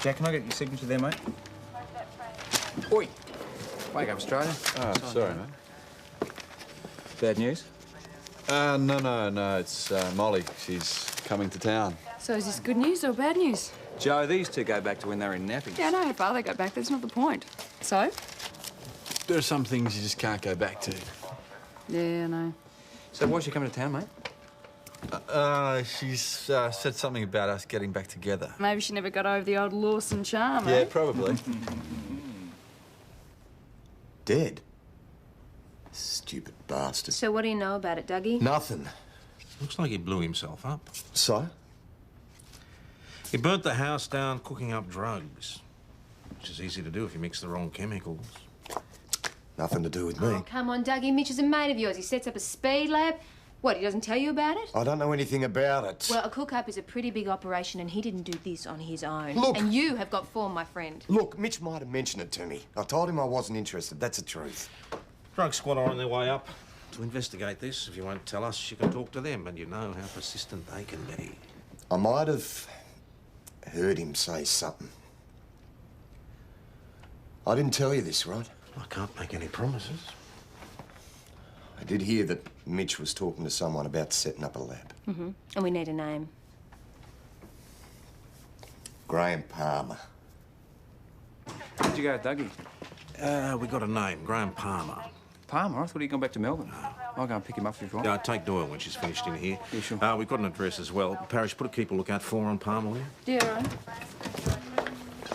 Jack, can I get your signature there, mate? Oi! Wake up, Australia. Oh, sorry, mate. Bad news? No. It's Molly. She's coming to town. So is this good news or bad news? Joe, these two go back to when they were in nappies. Yeah, I know how far they go back. That's not the point. So? There are some things you just can't go back to. Yeah, I know. So why's she coming to town, mate? She's said something about us getting back together. Maybe she never got over the old Lawson charm, Yeah, eh? probably. Dead? Stupid bastard. So what do you know about it, Dougie? Nothing. Looks like he blew himself up. So? He burnt the house down cooking up drugs, which is easy to do if you mix the wrong chemicals. Nothing to do with me. Oh, come on, Dougie. Mitch is a mate of yours. He sets up a speed lab. What, he doesn't tell you about it? I don't know anything about it. Well, a cook-up is a pretty big operation, and he didn't do this on his own. Look! And you have got form, my friend. Look, Mitch might have mentioned it to me. I told him I wasn't interested. That's the truth. Drug squad are on their way up to investigate this. If you won't tell us, you can talk to them, and you know how persistent they can be. I might have heard him say something. I didn't tell you this, right? I can't make any promises. I did hear that Mitch was talking to someone about setting up a lab. Mm-hmm. And we need a name. Graham Palmer. Where'd you go, Dougie? We got a name, Graham Palmer. Palmer? I thought he'd gone back to Melbourne. I'll go and pick him up if you want. Yeah, take Doyle when she's finished in here. Yeah, sure. We've got an address as well. Parish, put a keep a lookout for on Palmer, will you? Yeah, right.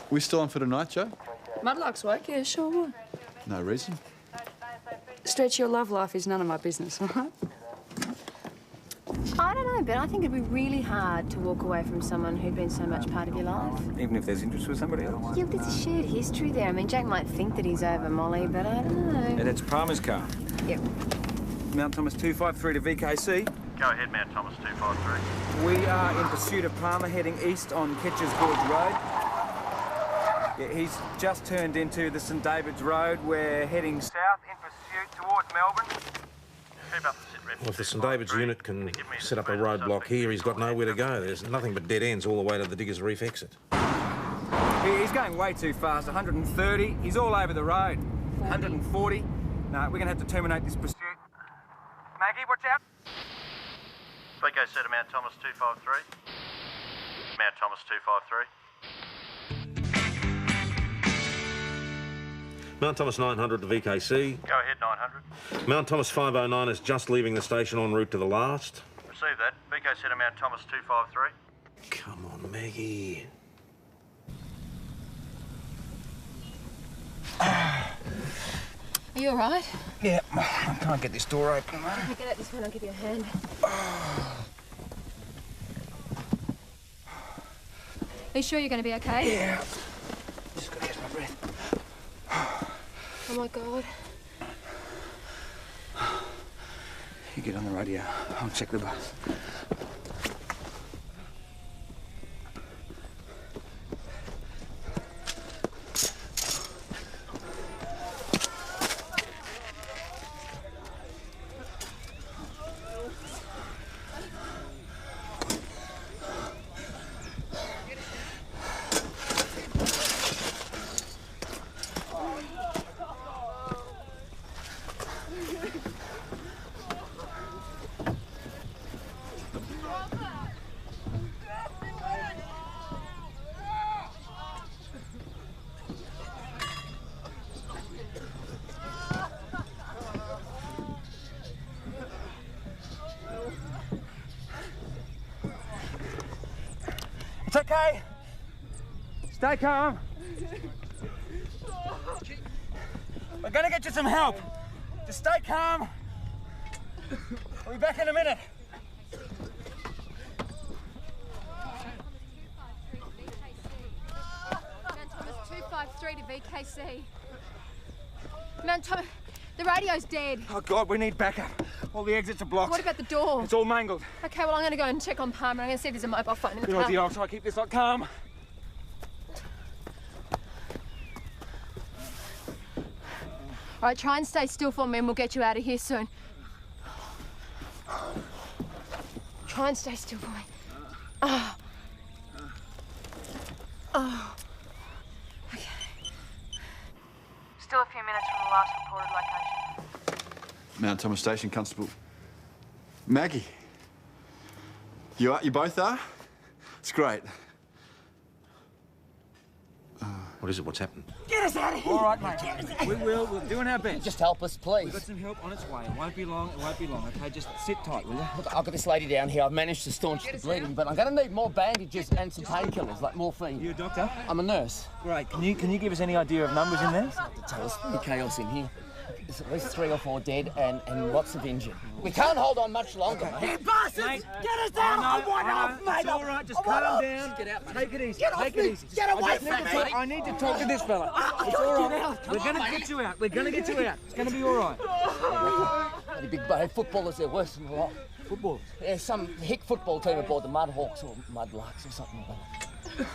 We still on for tonight, Joe? Mudlark's work? Yeah, sure, why? No reason. Stretch, your love life is none of my business, all right? I don't know, Ben. I think it'd be really hard to walk away from someone who'd been so much part of your life. Even if there's interest with somebody else? Yeah, there's a shared history there. I mean, Jack might think that he's over Molly, but I don't know. Yeah, that's Palmer's car. Yep. Mount Thomas 253 to VKC. Go ahead, Mount Thomas 253. We are in pursuit of Palmer, heading east on Ketchers Gorge Road. Yeah, he's just turned into the St David's Road. We're heading south in pursuit towards Melbourne. Keep up the sit rep. Well, if the St David's unit can set up a roadblock here, he's got nowhere to go. There's nothing but dead ends all the way to the Diggers Reef exit. He's going way too fast, 130. He's all over the road. 140. No, we're going to have to terminate this pursuit. Maggie, watch out. VK set of Mount Thomas 253. Mount Thomas 253. Mount Thomas 900 to VKC. Go ahead, 900. Mount Thomas 509 is just leaving the station en route to the last. Receive that. VK set of Mount Thomas 253. Come on, Maggie. Are you all right? Yeah, I can't get this door open. Okay, get out this one. I'll give you a hand. Are you sure you're going to be okay? Yeah. Just got to catch my breath. Oh, my God. You get on the radio. I'll check the bus. It's okay. Stay calm. We're gonna get you some help. Just stay calm. We'll be back in a minute. Mount Thomas 253 to VKC. Mount Thomas, the radio's dead. Oh, God, we need backup. All the exits are blocked. What about the door? It's all mangled. Okay, well, I'm going to go and check on Palmer. I'm going to see if there's a mobile phone in the Good car. idea. I'll try to keep this lot calm. All right, try and stay still for me and we'll get you out of here soon. Try and stay still for me. Oh. Oh. Mount Thomas Station Constable. Maggie. You both are? It's great. What is it? What's happened? Get us out of here! All right, mate. We will. We're doing our best. Just help us, please. We've got some help on its way. It won't be long. It won't be long. Okay, just sit tight, will you? Look, I've got this lady down here. I've managed to staunch the bleeding, but I'm going to need more bandages and some painkillers, like morphine. You a doctor? I'm a nurse. Great. Can you give us any idea of numbers in there? Tell us the chaos in here. There's at least 3 or 4 dead and lots of injured. We can't hold on much longer, mate. You bastards! Get us down! I want off, mate! It's all right. Just calm down. Get out, mate. Take it easy. Take it easy. Get away from me! I need to talk to this fella. It's all right. We're going to get you out. We're going to get you out. It's going to be all right. The big bad footballers, they're worse than a lot. Football. Yeah, some hick football team aboard the Mudhawks or Mudlarks or something like that.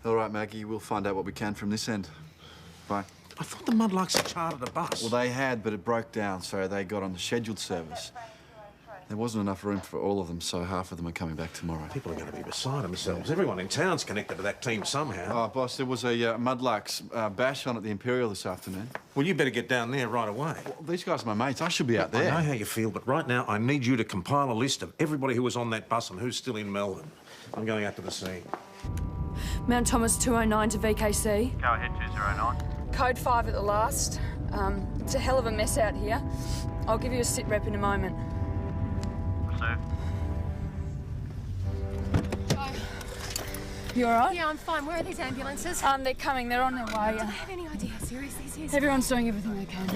All right, Maggie, we'll find out what we can from this end. Bye. I thought the Mudlarks had chartered a bus. Well, they had, but it broke down, so they got on the scheduled service. There wasn't enough room for all of them, so half of them are coming back tomorrow. People are going to be beside themselves. Everyone in town's connected to that team somehow. Oh, boss, there was a Mudlarks bash on at the Imperial this afternoon. Well, you better get down there right away. Well, these guys are my mates. I should be out there. I know how you feel, but right now I need you to compile a list of everybody who was on that bus and who's still in Melbourne. I'm going out to the scene. Mount Thomas 209 to VKC. Go ahead, 209. Code 5 at the last. It's a hell of a mess out here. I'll give you a sit rep in a moment. Sir. You all right? Yeah, I'm fine. Where are these ambulances? They're coming. They're on their way. I don't have any idea how serious this is. Everyone's doing everything they can.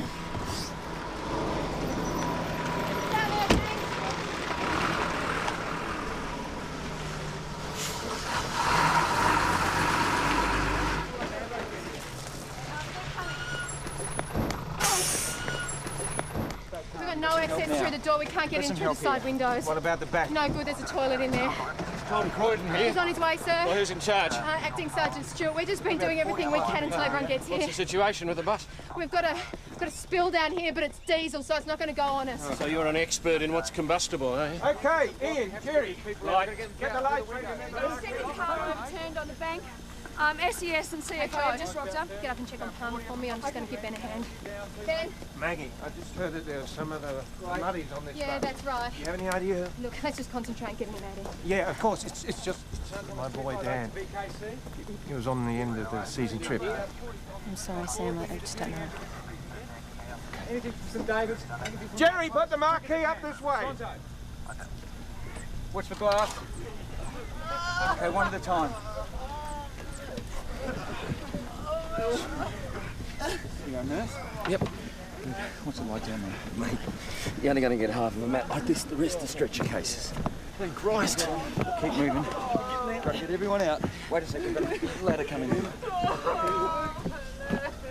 We've got no access through the door. We can't get in through the side windows. What about the back? No good. There's a toilet in there. Tom Croydon here. He's on his way, sir. Well, who's in charge? Acting Sergeant Stewart. We've just been doing everything we can until everyone gets here. What's the situation with the bus? We've got a spill down here, but it's diesel, so it's not going to go on us. So you're an expert in what's combustible, eh? Okay, Ian, Jerry. Get the lights ready. Second car overturned on the bank. SES and CFO have just rocked up. Get up and check on Palmer for me. I'm just going to give Ben a hand. Ben? Maggie, I just heard that there were some of the muddies on this Yeah, bus. that's right. Do you have any idea? Look, let's just concentrate on getting him out of Yeah, of course. It's just my boy Dan. He was on the end of the season trip. I'm sorry, Sam. I just don't know. Anything from St David's? Jerry, put the marquee up this way. Watch the glass. Okay, one at a time. You go, nurse? Yep. What's it like down there? Mate, you're only going to get half of them out like this. The rest are stretcher cases. Thank Christ. Keep moving. Try to get everyone out. Wait a second, got a ladder coming in.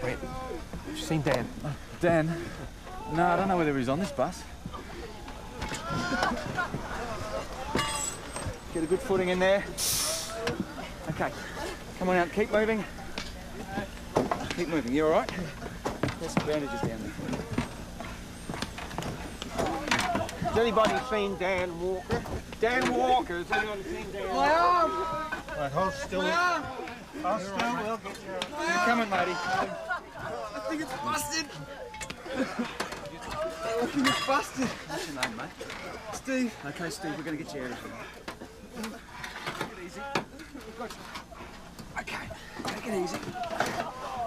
Wait, you've seen Dan? Dan? No, I don't know whether he's on this bus. Get a good footing in there. Okay, come on out, keep moving. Keep moving, you all right? There's some bandages down there. Has anybody seen Dan Walker? Dan Walker, has anyone seen Dan Walker? My arm! Right, hold still. My arm! Hold still, we'll get you. You coming, matey? I think it's busted. I think it's busted. What's your name, mate? Steve. Okay, Steve, we're going to get you out of here. Take it easy. We've got you. Okay, take it easy.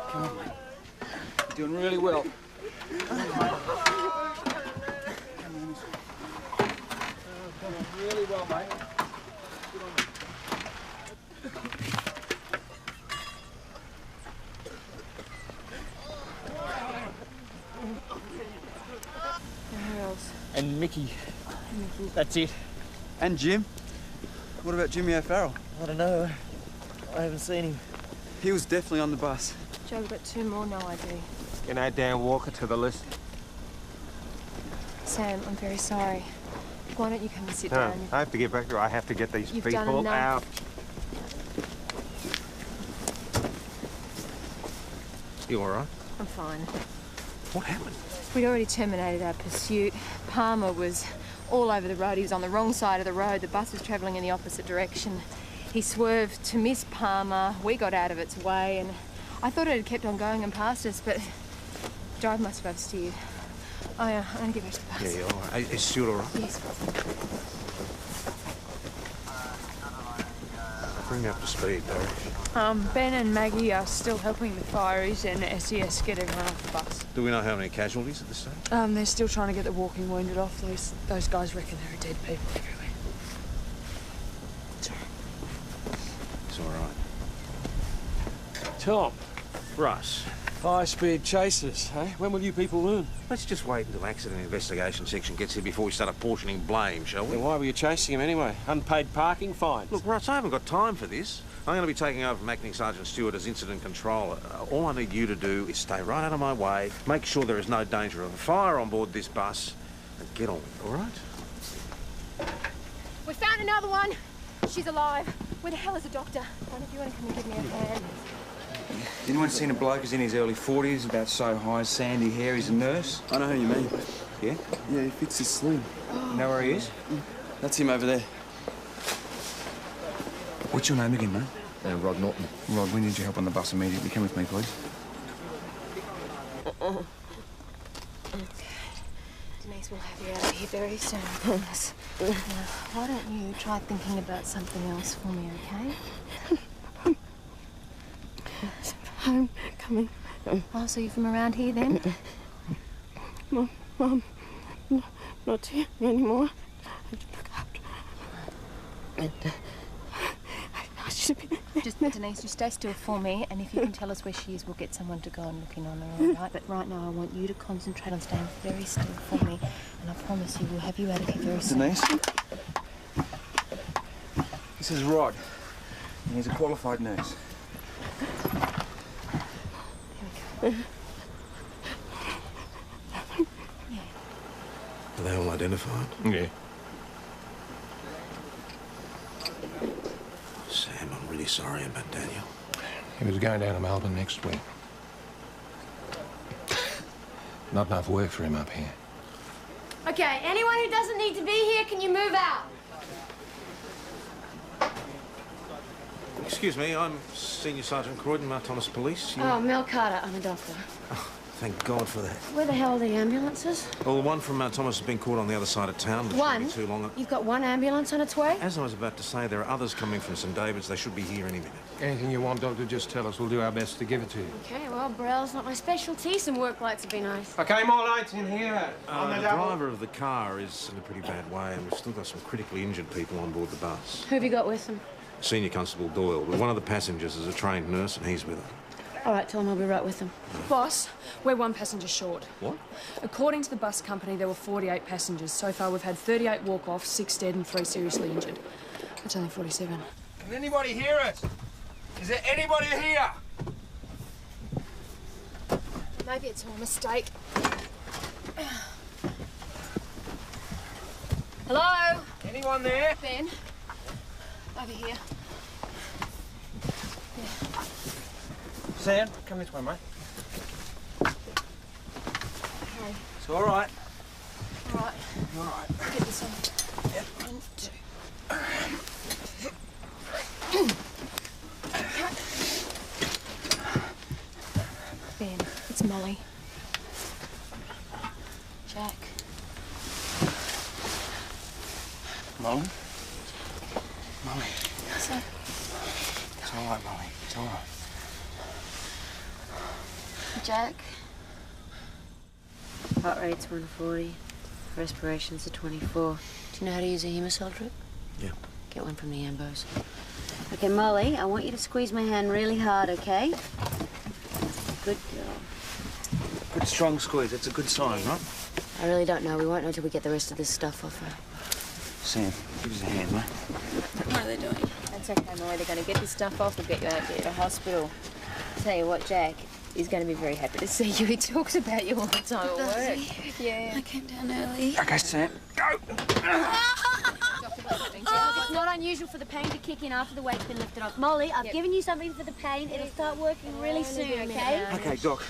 Come on, mate. You're doing really well. Come on, mate. Come on this way. Doing really well, mate. Good on you. And who else? And Mickey. Mickey. That's it. And Jim. What about Jimmy O'Farrell? I don't know. I haven't seen him. He was definitely on the bus. Joe, we've got 2 more, no ID. Can add Dan Walker to the list? Sam, I'm very sorry. Why don't you come and sit No, down? I have to get back there. I have to get these You've done people enough. out. You all right? I'm fine. What happened? We'd already terminated our pursuit. Palmer was all over the road. He was on the wrong side of the road. The bus was travelling in the opposite direction. He swerved to miss Palmer. We got out of its way, and I thought it had kept on going and past us, but the driver must have oversteered. I'm going to give her to the bus. Yeah, all right. Is Stuart all right? Yes. Bring me up to speed, Barry. Ben and Maggie are still helping the fireys and SES get everyone off the bus. Do we know how many casualties at this stage? They're still trying to get the walking wounded off. Those guys reckon there are dead people everywhere. It's all right. Tom, Russ, high-speed chasers, eh? When will you people learn? Let's just wait until accident investigation section gets here before we start apportioning blame, shall we? Then why were you chasing him anyway? Unpaid parking fines? Look, Russ, I haven't got time for this. I'm going to be taking over from Acting Sergeant Stewart as incident controller. All I need you to do is stay right out of my way, make sure there is no danger of a fire on board this bus, and get on with it, all right? We found another one. She's alive. Where the hell is the doctor? One of you want to come and give me a hand? Anyone seen a bloke who's in his early 40s, about so high, sandy hair? He's a nurse. I know who you mean. Yeah? Yeah, he fixed his sling. You know where he is? That's him over there. What's your name again, mate? Rod Norton. Rod, we need your help on the bus immediately. Come with me, please. Denise, we'll have you out of here very soon, I promise. Now, why don't you try thinking about something else for me, okay? I'm coming. Oh, so you're from around here then? Mom, not here anymore. I just look after. And I should be. Just, Denise, you stay still for me, and if you can tell us where she is, we'll get someone to go and look in on her, all right? But right now, I want you to concentrate on staying very still for me, and I promise you, we'll have you out of here very soon. Denise? This is Rod, and he's a qualified nurse. Are they all identified? Yeah. Sam, I'm really sorry about Daniel. He was going down to Melbourne next week. Not enough work for him up here. Okay, anyone who doesn't need to be here, can you move out? Excuse me, I'm Senior Sergeant Croydon, Mount Thomas Police. You... Oh, Mel Carter, I'm a doctor. Oh, thank God for that. Where the hell are the ambulances? Well, the one from Mount Thomas has been caught on the other side of town. But One? Too long. You've got one ambulance on its way? As I was about to say, there are others coming from St David's. They should be here any minute. Anything you want, Doctor, just tell us. We'll do our best to give it to you. Okay, well, Braille's not my specialty. Some work lights would be nice. Okay, more lights in here. The driver of the car is in a pretty bad way, and we've still got some critically injured people on board the bus. Who have you got with them? Senior Constable Doyle, but one of the passengers is a trained nurse, and he's with her. All right, tell him I'll be right with them. Boss, we're one passenger short. What? According to the bus company, there were 48 passengers. So far, we've had 38 walk-offs, 6 dead and 3 seriously injured. That's only 47. Can anybody hear us? Is there anybody here? Maybe it's all a mistake. Hello? Anyone there? Ben? Over here. Yeah. Sam, come this way, mate. Hey. It's all right. All right. All right. Get this on. Yep. 1, 2. Ben, it's Molly. Jack. Molly? Molly. So, It's all right, Molly. It's all right. Jack. Heart rate's 140. Respirations are 24. Do you know how to use a hemocell drip? Yeah. Get one from the ambos. Okay, Molly, I want you to squeeze my hand really hard, okay? Good girl. Good strong squeeze. It's a good sign, right? I really don't know. We won't know till we get the rest of this stuff off her. Sam, give us a hand, mate. What are they doing? That's okay, Molly. They're going to get this stuff off. We'll get you out to the hospital. Tell you what, Jack is going to be very happy to see you. He talks about you all the time at work. Yeah. I came down early. Okay, Sam, go. It's not unusual for the pain to kick in after the weight's been lifted off. Molly, I've given you something for the pain. It'll start working really soon, okay? Okay, Doc,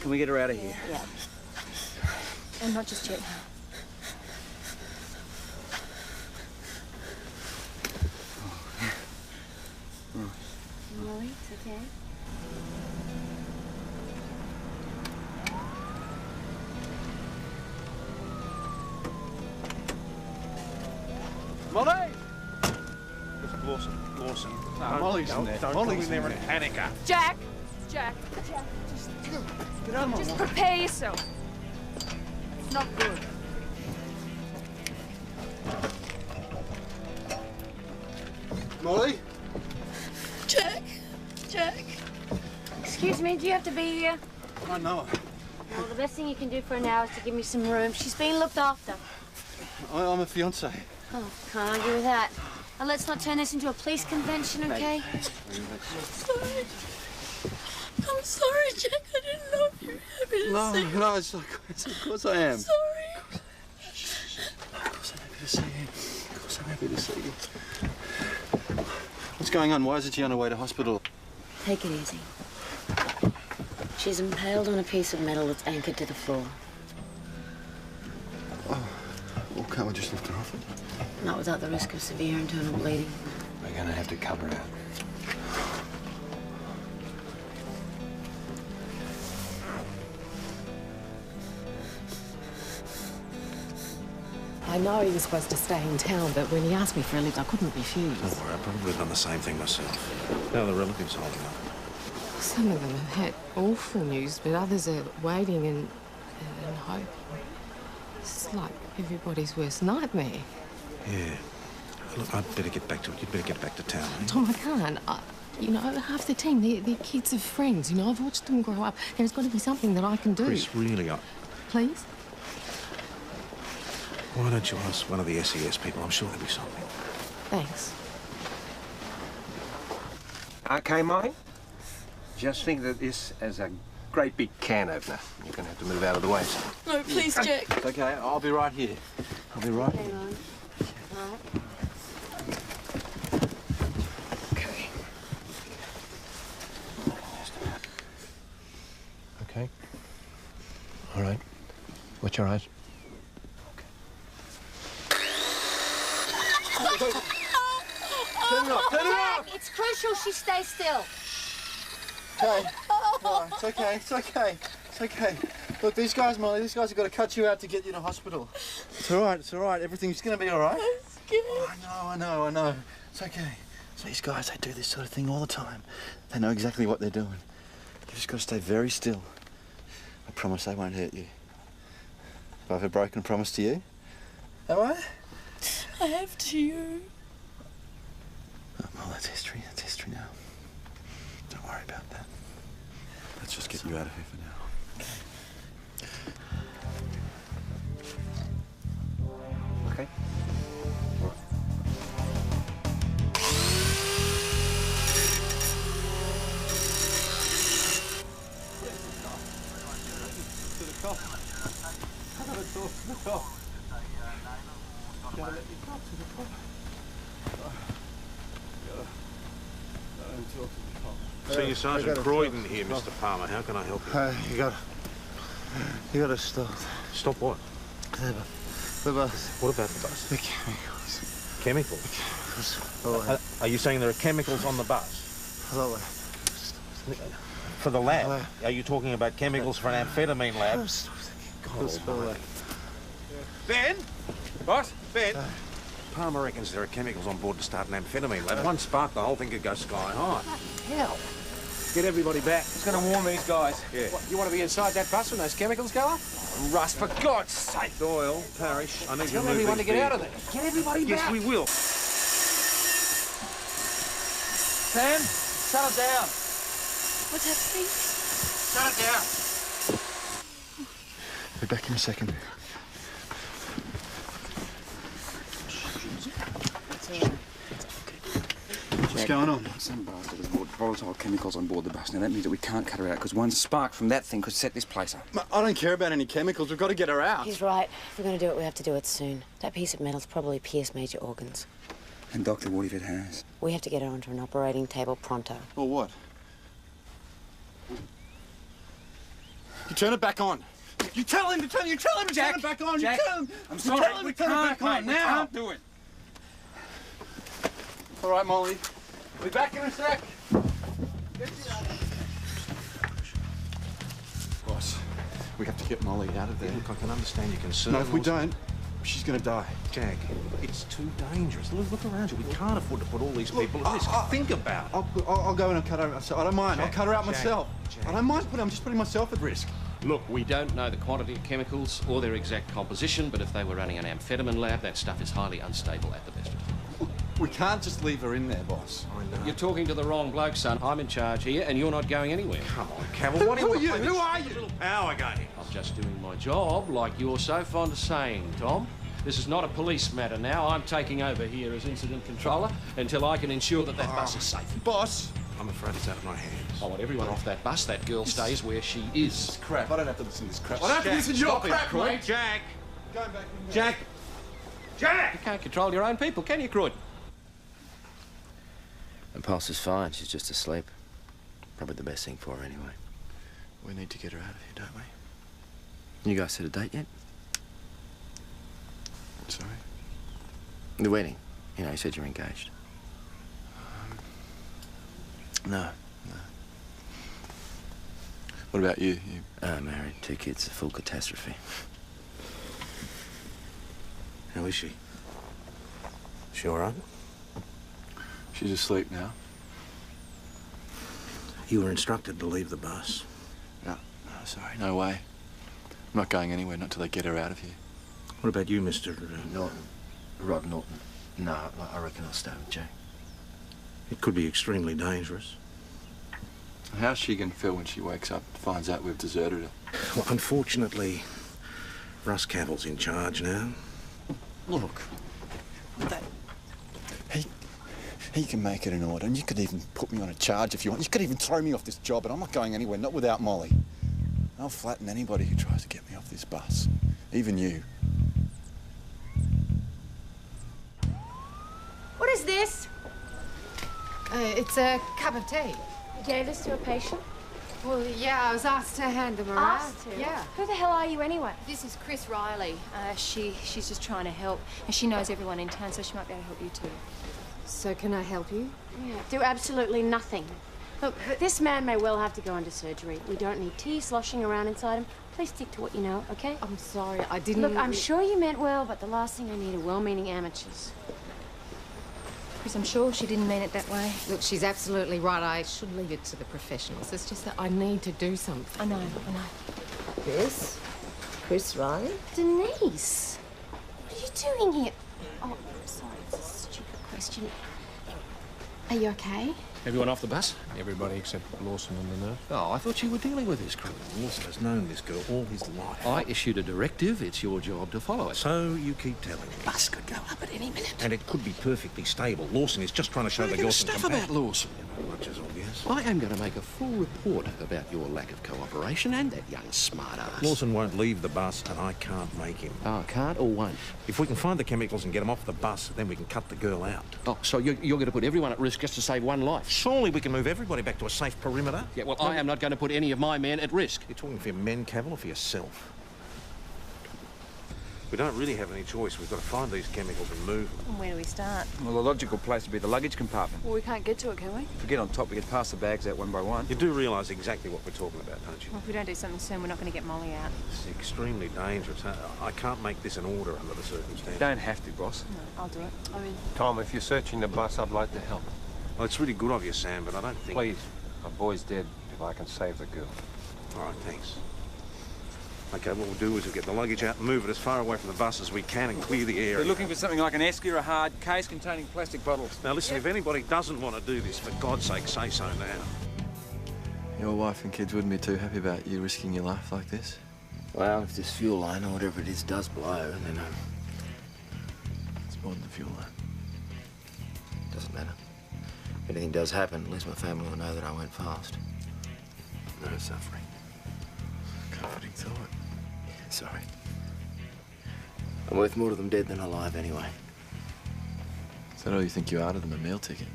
can we get her out of here? Yeah. And not just yet. Molly, it's okay. Molly! Lawson. No, Molly's in there. Don't Molly's go in there in and panic her. Jack, just Get on, just prepare yourself. It's not good. Molly? Jack. Excuse me, do you have to be here? I know her. Well, the best thing you can do for her now is to give me some room. She's being looked after. I'm a fiance. Oh, can't argue with that. Now, let's not turn this into a police convention, okay? Sorry. I'm sorry, Jack. I didn't know if you were happy to see me. No, of course I am. Sorry. Of course I'm happy to see you. Of course I'm happy to see you. What's going on? Why isn't she on her way to hospital? Take it easy. She's impaled on a piece of metal that's anchored to the floor. Oh, well, can't we just lift her off it? Not without the risk of severe internal bleeding. We're gonna have to cover her. I know he was supposed to stay in town, but when he asked me for a lift, I couldn't refuse. Don't worry, I've probably done the same thing myself. How are the relatives holding up? Some of them have had awful news, but others are waiting and hoping. It's like everybody's worst nightmare. Yeah. Look, I'd better get back to it. You'd better get back to town, eh? Tom, I can't. You know, half the team, they're kids of friends. You know, I've watched them grow up. There's got to be something that I can do. Chris, really, Please? why don't you ask one of the SES people? I'm sure there'll be something. Thanks. Okay, Molly? Just think of this as a great big can opener. You're going to have to move out of the way. No, please, Jack. It's okay. I'll be right here. I'll be right here. Hang on. Okay. Okay. All right. Watch your eyes. Turn it off! Turn it off! Jack, it's crucial she stays still. Okay. All right, it's okay. It's okay. It's okay. Look, these guys, Molly, these guys have got to cut you out to get you to hospital. It's all right. It's all right. Everything's going to be all right. I'm scared. Oh, I know. It's okay. So these guys, they do this sort of thing all the time. They know exactly what they're doing. You've just got to stay very still. I promise they won't hurt you. Have I ever broken a promise to you? Have I? I have to you. Oh, well, that's history. That's history now. Don't worry about that. Let's just get you out of here for now. Okay. Senior Sergeant Croydon here, Mr. Palmer. How can I help you? You got to stop. Stop what? The bus. What about the bus? The chemicals. Chemicals? Are you saying there are chemicals on the bus? For the lab? Are you talking about chemicals for an amphetamine lab? Ben? What? Ben? Palmer reckons there are chemicals on board to start an amphetamine lab. One spark, the whole thing could go sky high. Hell. Get everybody back. It's going to warn these guys. Yeah. What, you want to be inside that bus when those chemicals go up? Russ, for God's sake. Doyle, Parrish, I need you Tell to move everyone to these get out of vehicles. there. Get everybody Yes, back. we will. Sam, shut it down. What's happening? Shut it down. Be back in a second. What's going on? Some bastard has brought volatile chemicals on board the bus. Now, that means that we can't cut her out, because one spark from that thing could set this place up. I don't care about any chemicals. We've got to get her out. He's right. If we're going to do it, we have to do it soon. That piece of metal's probably pierced major organs. And, Doctor, what if it has? We have to get her onto an operating table pronto. Or what? You turn it back on. You tell him to turn it back on. Jack, you tell him. I'm You sorry. tell him We to turn it can't, back on mate. We now. can't do it. All right, Molly. Be back in a sec. Boss, we have to get Molly out of there. Look, I can understand your concern. No, if we don't, She's gonna die. Jack, it's too dangerous. Look around you. We can't afford to put all these people at risk. Think about it. I'll go in and cut her out myself. I don't mind. Jack, I'll cut her out Jack, myself. Jack. I don't mind I'm just putting myself at risk. Look, we don't know the quantity of chemicals or their exact composition, but if they were running an amphetamine lab, that stuff is highly unstable at the best of times. We can't just leave her in there, boss. I know. You're talking to the wrong bloke, son. I'm in charge here, and you're not going anywhere. Come on, Cavill. What do you want? Who are you? Little power game. I'm just doing my job, like you're so fond of saying, Tom. This is not a police matter now. I'm taking over here as incident controller until I can ensure that bus is safe. Boss! I'm afraid it's out of my hands. I want everyone off that bus. That girl stays where she is. This is crap. I don't have to listen to this crap. I don't have to listen to your crap, Croyd. mate. Jack! Going back in there. Jack! Jack! You can't control your own people, can you, Croyd? And Pulse is fine. She's just asleep. Probably the best thing for her anyway. We need to get her out of here, don't we? You guys set a date yet? Sorry? The wedding. You know, you said you're engaged. No. What about you? Married, 2 kids, a full catastrophe. How is she? She all right? She's asleep now. You were instructed to leave the bus. No, sorry, no way. I'm not going anywhere, not till they get her out of here. What about you, Mr. Norton? Rod Norton. No, I reckon I'll stay with Jack. It could be extremely dangerous. How's she going to feel when she wakes up and finds out we've deserted her? Well, unfortunately, Russ Cavill's in charge now. Look, he can make it an order, and you could even put me on a charge if you want. You could even throw me off this job, and I'm not going anywhere, not without Molly. I'll flatten anybody who tries to get me off this bus, even you. What is this? It's a cup of tea. You gave this to a patient? Well, yeah, I was asked to hand them around. Asked to? Yeah. Who the hell are you anyway? This is Chris Riley. She's just trying to help, and she knows everyone in town, so she might be able to help you too. So can I help you? Yeah, do absolutely nothing. Look, this man may well have to go into surgery. We don't need tea sloshing around inside him. Please stick to what you know, okay? I'm sorry, I didn't... Look, I'm sure you meant well, but the last thing I need are well-meaning amateurs. Chris, I'm sure she didn't mean it that way. Look, she's absolutely right. I should leave it to the professionals. It's just that I need to do something. I know. Yes? Chris Riley? Denise! What are you doing here? Oh, sorry, it's a stupid question. Are you okay? Everyone off the bus? Everybody except Lawson and the nurse. Oh, I thought you were dealing with this crew. Lawson has known this girl all his life. I issued a directive. It's your job to follow it. So you keep telling me. Bus could go up at any minute. And it could be perfectly stable. Lawson is just trying to show the girl some stuff compassion. about Lawson. Much as obvious. I am going to make a full report about your lack of cooperation and that young smart-ass. Lawson won't leave the bus, and I can't make him. Oh, can't or won't? If we can find the chemicals and get them off the bus, then we can cut the girl out. Oh, so you're going to put everyone at risk just to save one life? Surely we can move everybody back to a safe perimeter. Yeah, well, I am not going to put any of my men at risk. You're talking for your men, Cavill, or for yourself? We don't really have any choice. We've got to find these chemicals and move them. Where do we start? Well, the logical place would be the luggage compartment. Well, we can't get to it, can we? If we get on top, we can pass the bags out one by one. You do realise exactly what we're talking about, don't you? Well, if we don't do something soon, we're not going to get Molly out. It's extremely dangerous. I can't make this an order under the circumstances. You don't have to, boss. No, I'll do it. I mean... Tom, if you're searching the bus, I'd like to help. Well, it's really good of you, Sam, but I don't think... Please, my boy's dead. If I can save the girl. All right, thanks. OK, what we'll do is we'll get the luggage out and move it as far away from the bus as we can and clear the area. We're looking for something like an esky or a hard case containing plastic bottles. Now, listen, if anybody doesn't want to do this, for God's sake, say so now. Your wife and kids wouldn't be too happy about you risking your life like this. Well, if this fuel line or whatever it is does blow, then It's more than the fuel line. doesn't matter. If anything does happen, at least my family will know that I went fast. No suffering. Comforting thought. Sorry. I'm worth more to them dead than alive anyway. Is that all you think you are to them, a meal ticket?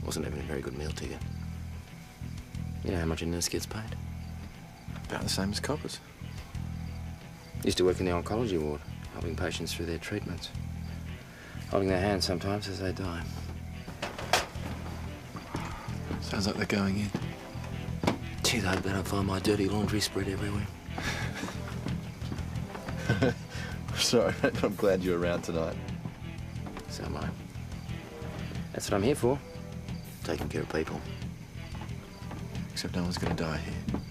Wasn't even a very good meal ticket. You know how much a nurse gets paid? About the same as coppers. Used to work in the oncology ward, helping patients through their treatments. Holding their hands sometimes as they die. Sounds like they're going in. Geez, I hope they don't find my dirty laundry spread everywhere. Sorry, mate, I'm glad you're around tonight. So am I. That's what I'm here for. Taking care of people. Except no one's going to die here.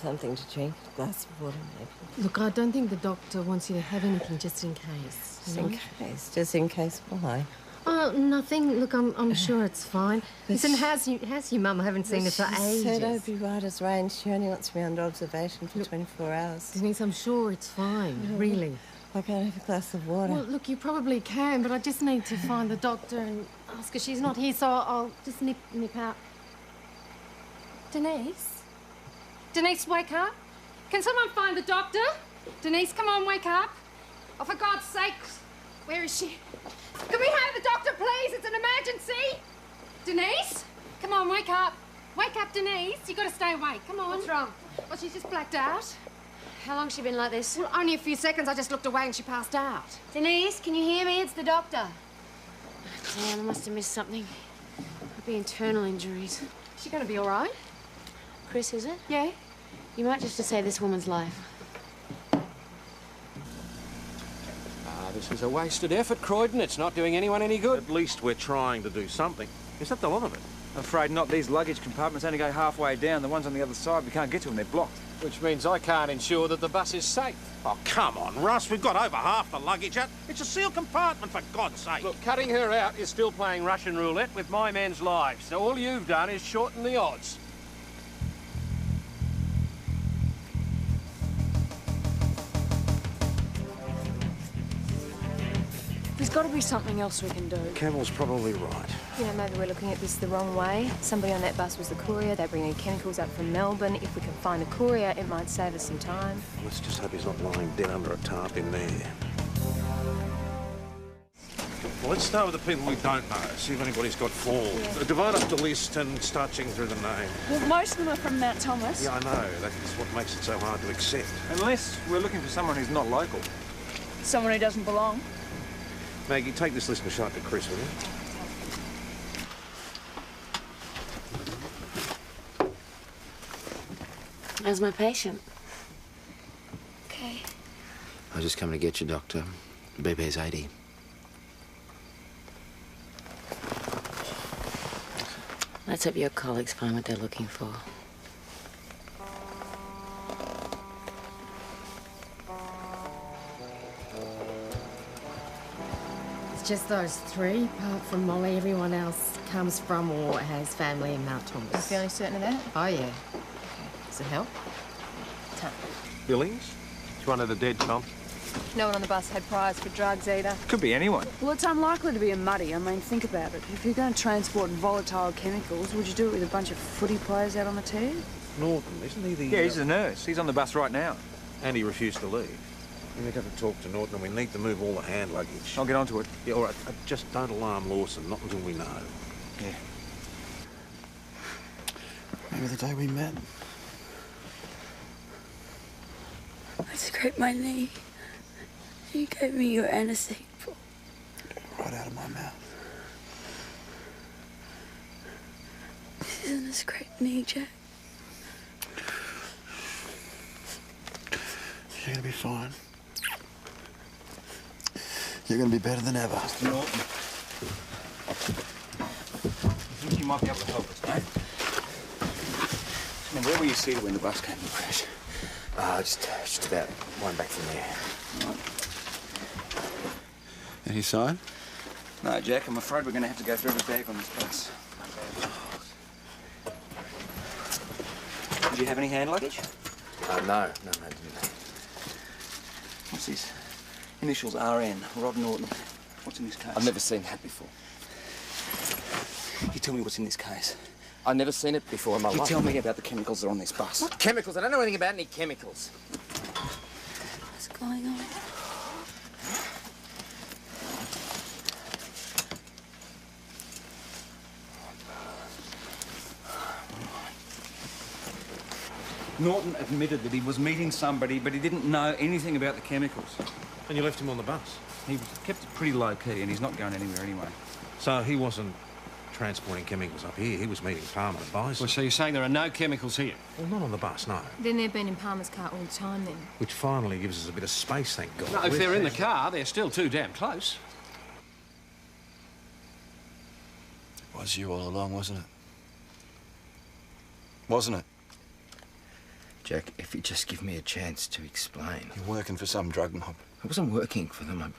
Something to drink, a glass of water maybe. Look, I don't think the doctor wants you to have anything just in case. Just in case why? Oh, nothing. Look, I'm sure it's fine. Listen, how's your mum? I haven't seen her for ages. She said I'd be right as rain. She only wants me under observation for 24 hours. Denise, I'm sure it's fine, really. I can't have a glass of water. Well, look, you probably can, but I just need to find the doctor and ask her. She's not here, so I'll just nip out. Denise? Denise, wake up. Can someone find the doctor? Denise, come on, wake up. Oh, for God's sake, where is she? Can we have the doctor, please? It's an emergency. Denise? Come on, wake up. Wake up, Denise. You got to stay awake. Come on. What's wrong? Well, she's just blacked out. How long's she been like this? Well, only a few seconds. I just looked away and she passed out. Denise, can you hear me? It's the doctor. Damn, I must have missed something. Could be internal injuries. Is she going to be all right? Chris, is it? Yeah. You might just to save this woman's life. This is a wasted effort, Croydon. It's not doing anyone any good. At least we're trying to do something. Is that the lot of it? I'm afraid not. These luggage compartments only go halfway down. The ones on the other side, we can't get to them. They're blocked. Which means I can't ensure that the bus is safe. Oh, come on, Russ. We've got over half the luggage out. It's a sealed compartment, for God's sake. Look, cutting her out is still playing Russian roulette with my men's lives. So all you've done is shorten the odds. There's got to be something else we can do. Campbell's probably right. You know, maybe we're looking at this the wrong way. Somebody on that bus was the courier. They're bringing chemicals up from Melbourne. If we can find the courier, it might save us some time. Let's just hope he's not lying dead under a tarp in there. Well, let's start with the people we don't know, see if anybody's got falls. Yeah. Divide up the list and start checking through the name. Well, most of them are from Mount Thomas. Yeah, I know. That's what makes it so hard to accept. Unless we're looking for someone who's not local. Someone who doesn't belong. Maggie, take this list and show it to Chris, will you? How's my patient? Okay. I was just coming to get you, Doctor. BP's 80. Let's hope your colleagues find what they're looking for. It's just those three. Apart from Molly, everyone else comes from or has family in Mount Thomas. You feeling certain of that? Oh, yeah. Okay. Does it help? Tom. Billings? It's one of the dead, Tom. No one on the bus had priors for drugs either. Could be anyone. Well, it's unlikely to be a muddy. I mean, think about it. If you're going to transport volatile chemicals, would you do it with a bunch of footy players out on the tee? Norton, isn't he the... Yeah, he's the nurse. He's on the bus right now. And he refused to leave. We need to have a talk to Norton, and we need to move all the hand luggage. I'll get onto it. Yeah, all right. Just don't alarm Lawson, not until we know. Yeah. Remember the day we met? I scraped my knee. You gave me your anaesthetic. Right out of my mouth. This isn't a scraped knee, Jack. You're gonna be fine. You're gonna be better than ever. Mr. Norton. I think you might be able to help us, mate. Now, where were you seated when the bus came to crash? Just about one back from there. Right. Any sign? No, Jack, I'm afraid we're going to have to go through every bag on this bus. Did you have any hand luggage? No, I didn't. What's this? Initials RN, Rod Norton. What's in this case? I've never seen that before. You tell me what's in this case. I've never seen it before in my life. You tell me about the chemicals that are on this bus. What chemicals? I don't know anything about any chemicals. What's going on? Norton admitted that he was meeting somebody, but he didn't know anything about the chemicals. And you left him on the bus? He kept it pretty low-key, and he's not going anywhere anyway. So he wasn't transporting chemicals up here. He was meeting Palmer at Bison. Well, so you're saying there are no chemicals here? Well, not on the bus, no. Then they've been in Palmer's car all the time, then. Which finally gives us a bit of space, thank God. No, if they're in the car, they're still too damn close. It was you all along, wasn't it? Wasn't it? Jack, if you just give me a chance to explain. You're working for some drug mob. I wasn't working for them.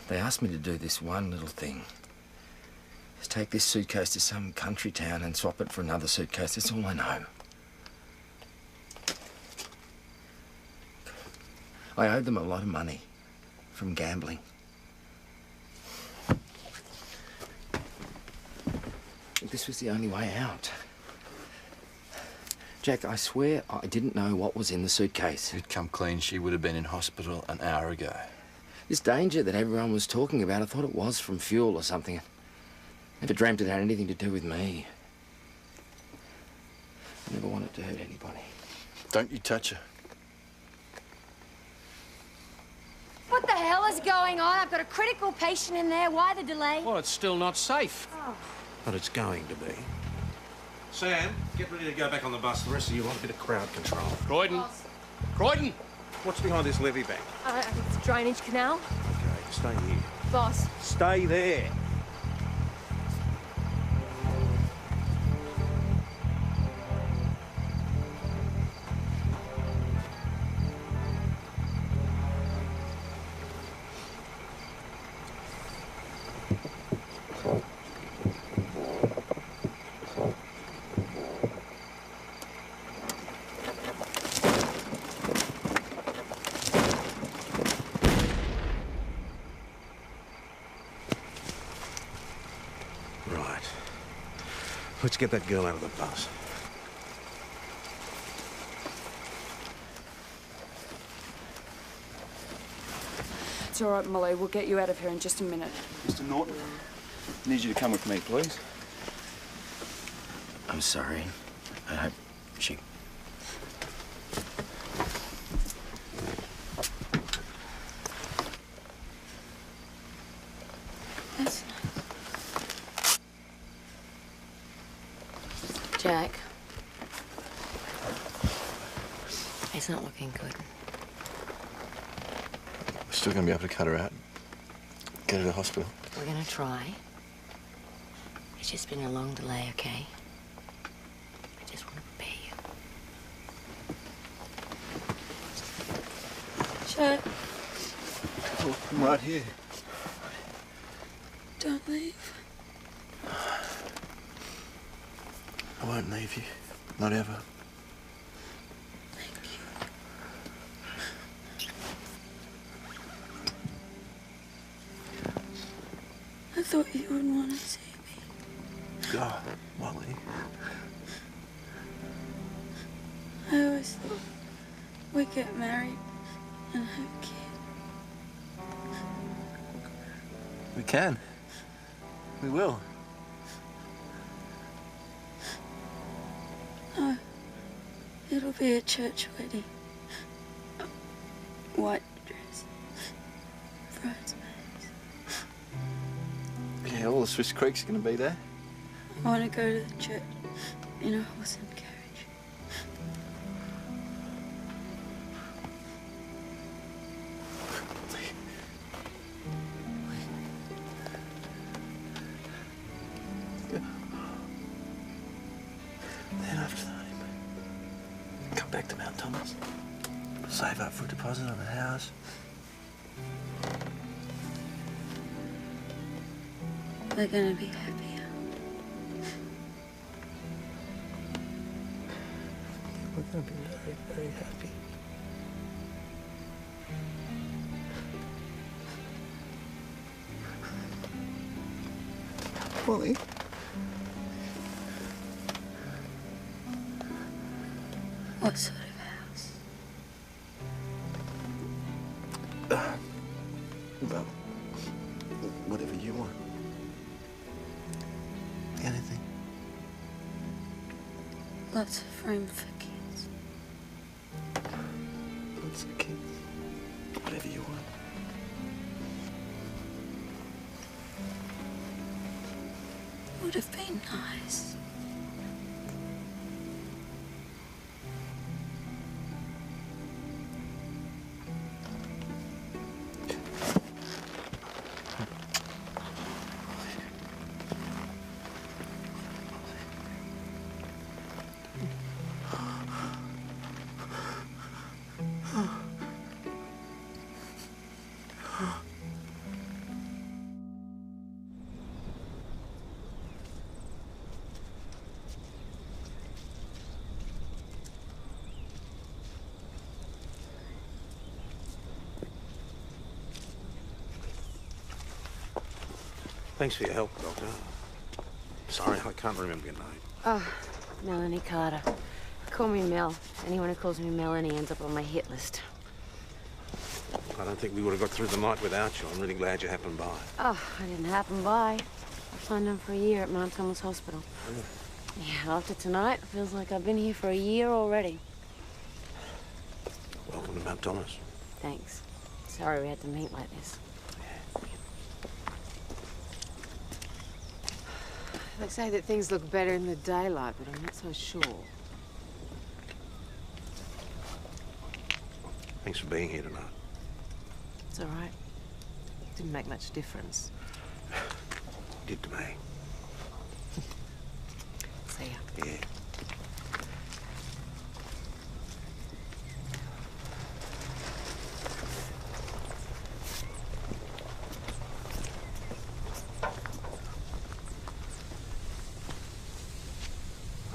They asked me to do this one little thing. Just take this suitcase to some country town and swap it for another suitcase. That's all I know. I owed them a lot of money from gambling. This was the only way out. Jack, I swear I didn't know what was in the suitcase. You'd come clean, she would have been in hospital an hour ago. This danger that everyone was talking about, I thought it was from fuel or something. I never dreamt it had anything to do with me. I never wanted to hurt anybody. Don't you touch her. What the hell is going on? I've got a critical patient in there. Why the delay? Well, it's still not safe. Oh. But it's going to be. Sam, get ready to go back on the bus. The rest of you want a bit of crowd control. Croydon. Croydon! What's behind this levee bank? I think it's a drainage canal. Okay, stay here. Boss. Stay there. Let's get that girl out of the bus. It's all right, Molly. We'll get you out of here in just a minute. Mr. Norton, I need you to come with me, please. I'm sorry. I hope she... That's Jack. It's not looking good. We're still going to be able to cut her out. Get her to hospital. We're going to try. It's just been a long delay, okay? I just want to prepare you. Jack, Oh, I'm right here. don't leave. I won't leave you. Not ever. Thank you. I thought you would want to see me. God, Molly. I always thought we'd get married and have a kid. We can. We will. No, it'll be a church wedding. White dress. Bridesmaids. Yeah, all the Swiss Creeks are going to be there. I want to go to the church in a horse and carriage. Then after that, come back to Mount Thomas. Save up for a deposit on a house. They're gonna be happier. We're going to be very, very happy. Molly. What sort of house? Well, whatever you want. Anything. Lots of room for kids. Lots of kids. Whatever you want. Would have been nice. Thanks for your help, Doctor. Sorry, I can't remember your name. Oh, Melanie Carter. Call me Mel. Anyone who calls me Melanie ends up on my hit list. I don't think we would have got through the night without you. I'm really glad you happened by. Oh, I didn't happen by. I signed on for a year at Mount Thomas Hospital. Yeah, after tonight, it feels like I've been here for a year already. Welcome to Mount Thomas. Thanks. Sorry we had to meet like this. They say that things look better in the daylight, but I'm not so sure. Thanks for being here tonight. It's all right. Didn't make much difference. Did to me. See ya. Yeah.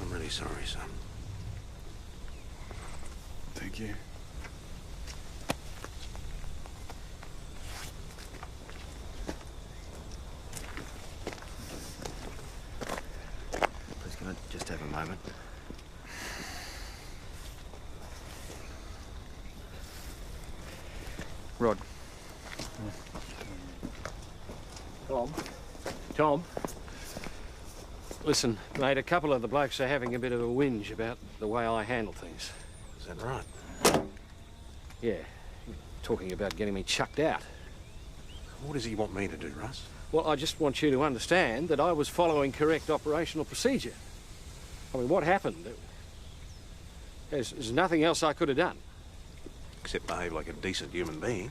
I'm really sorry, son. Thank you. Please, can I just have a moment? Rod. Tom? Listen, mate, a couple of the blokes are having a bit of a whinge about the way I handle things. Is that right? Yeah. Talking about getting me chucked out. What does he want me to do, Russ? Well, I just want you to understand that I was following correct operational procedure. I mean, what happened? There's nothing else I could have done. Except behave like a decent human being.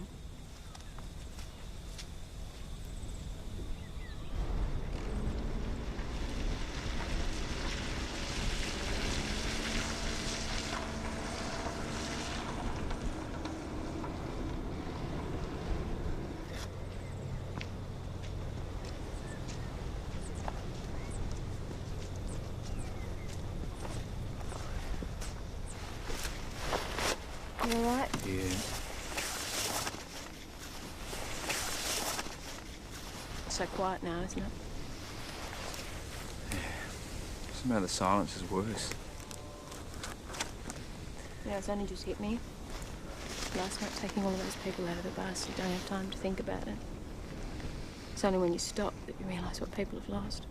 You all right? Yeah. It's so quiet now, isn't it? Somehow the silence is worse. Yeah, it's only just hit me. Last night, taking all of those people out of the bus, you don't have time to think about it. It's only when you stop that you realise what people have lost.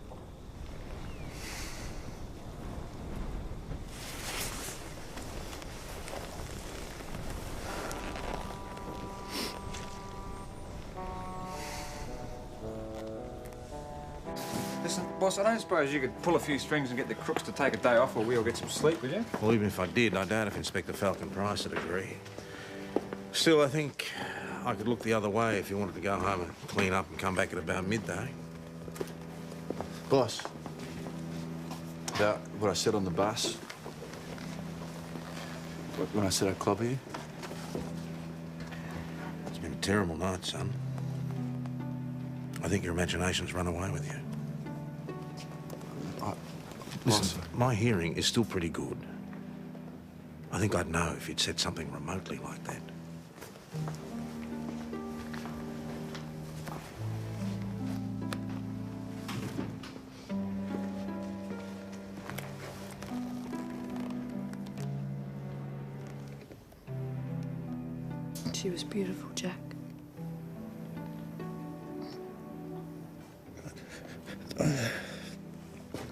Listen, boss, I don't suppose you could pull a few strings and get the crooks to take a day off while we all get some sleep, will you? Well, even if I did, I doubt if Inspector Falcon Price would agree. Still, I think I could look the other way if you wanted to go home and clean up and come back at about midday. Boss, about what I said on the bus, when I said I'd clobber you. It's been a terrible night, son. I think your imagination's run away with you. Listen, my hearing is still pretty good. I think I'd know if you'd said something remotely like that. She was beautiful, Jack.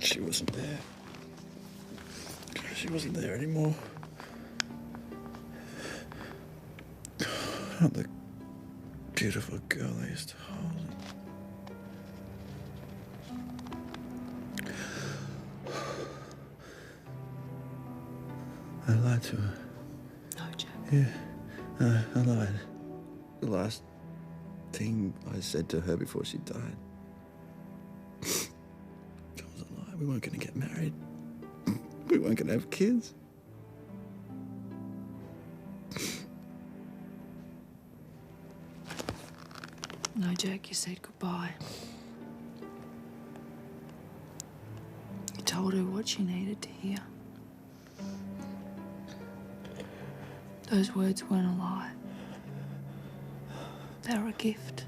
She wasn't there. She wasn't there anymore. Not the beautiful girl I used to hold. I lied to her. No, Jack. Yeah, I lied. The last thing I said to her before she died. That was a lie. We weren't going to get married. We weren't going to have kids. No, Jack, you said goodbye. You told her what she needed to hear. Those words weren't a lie. They were a gift.